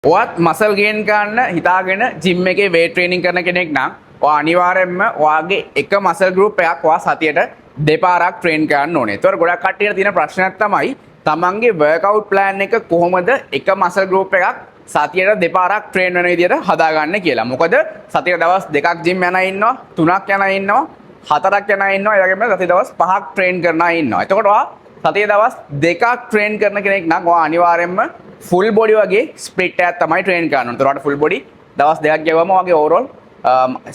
ඔයත් muscle gain ගන්න හිතාගෙන ජිම් එකේ වේට් ට්‍රේනින් කරන කෙනෙක් නම් ඔයා අනිවාර්යයෙන්ම ඔයාගේ එක මසල් ගෲප් එකක් ඔයා සතියට දෙපාරක් ට්‍රේන් කරන්න ඕනේ. ඒතකොට ගොඩක් කට්ටියට තියෙන ප්‍රශ්නයක් තමයි තමන්ගේ වර්ක්අවුට් ප්ලෑන් එක කොහොමද එක මසල් ගෲප් එකක් සතියට දෙපාරක් ට්‍රේන් වෙන විදිහට හදාගන්න කියලා. මොකද සතියට දවස් දෙකක් ජිම් යන අය ඉන්නවා, තුනක් යන අය ඉන්නවා, හතරක් යන අය ඉන්නවා, ඒ වගේම සතිය දවස් පහක් ට්‍රේන් කරන අය ඉන්නවා. එතකොට ඔයා සතිය දවස් දෙකක් ට්‍රේන් කරන කෙනෙක් නම් ඔයා අනිවාර්යයෙන්ම ෆුල් බොඩි වගේ ස්ප්ලිට් එකක් තමයි ට්‍රේන් කරන්න ඕනේ. ඒතකොට ෆුල් බොඩි දවස් දෙකක් ගෙවම ඔයාගේ ඕවරෝල්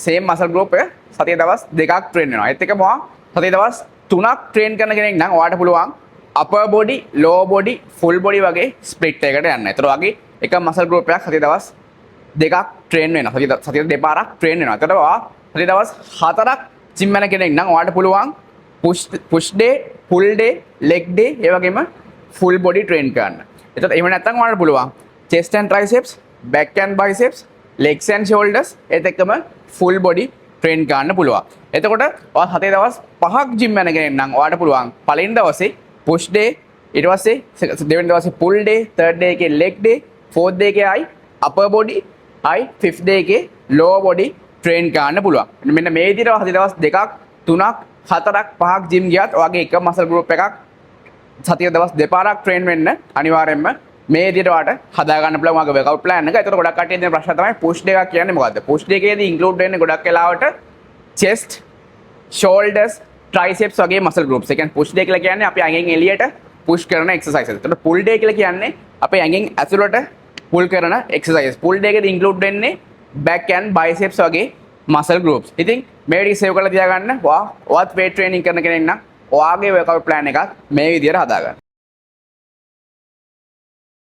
සේම් මසල් ගෲප් එක සතිය දවස් දෙකක් ට්‍රේන් වෙනවා. ඒත් එකම ඔයා සතිය දවස් තුනක් ට්‍රේන් කරන කෙනෙක් නම් ඔයාට පුළුවන් upper body, lower body, full body වගේ ස්ප්ලිට් එකකට යන්න. ඒතකොට ඔයාගේ එක මසල් ගෲප් එකක් සතිය දවස් දෙකක් ට්‍රේන් වෙනවා. සතිය දෙපාරක් ට්‍රේන් වෙනවා. ඒතකොට ඔයා සතිය දවස් හතරක් ජිම් යන කෙනෙක් නම් ඔයාට පුළුවන් push day, pull day, leg day, ඒ වගේම ෆුල් බොඩි ට්‍රේන් කරන්න. එතකොට එහෙම නැත්නම් ඔයාලට පුළුවන් chest and triceps, back and biceps, legs and shoulders ඒත් එක්කම full body train කරන්න පුළුවන්. එතකොට ඔයා හතේ දවස් 5ක් gym යන කෙනෙක් නම් ඔයාලට පුළුවන් පළවෙනි දවසේ push day, ඊට පස්සේ දෙවෙනි දවසේ pull day, third day එකේ leg day, fourth day එකේ ආයි upper body, ආයි fifth day එකේ lower body train කරන්න පුළුවන්. මෙන්න මේ විදිහට හතේ දවස් දෙකක්, තුනක්, හතරක්, පහක් gym ගියත් ඔයාගේ එක muscle group එකක් සතිය දවස් දෙපාරක් ට්‍රේන් වෙන්න අනිවාර්යයෙන්ම මේ විදිහට ඔයාලට හදා ගන්න පුළුවන් ඔයාගේ වර්ක්අවුට් ප්ලෑන් එක. ඒතකොට ගොඩක් කට්ටිය දෙන ප්‍රශ්න තමයි පුෂ් ඩේ එකක් කියන්නේ මොකද්ද? පුෂ් ඩේ එකේදී ඉන්ක්ලූඩ් වෙන්නේ ගොඩක් වෙලාවට chest, shoulders, triceps වගේ muscle groups. ඒ කියන්නේ පුෂ් ඩේ කියලා කියන්නේ අපි ඇඟෙන් එළියට පුෂ් කරන exercises. ඒතකොට පුල් ඩේ කියලා කියන්නේ අපේ ඇඟෙන් ඇතුළට පුල් කරන exercises. පුල් ඩේ එකේදී ඉන්ක්ලූඩ් වෙන්නේ back and biceps වගේ muscle groups. ඉතින් මේ ටික සේව් කරලා තියාගන්න. ඔයාත් weight training කරන කෙනෙක් නම් ඔයාගේ workout plan එකත් මේ විදිහට හදාගන්න.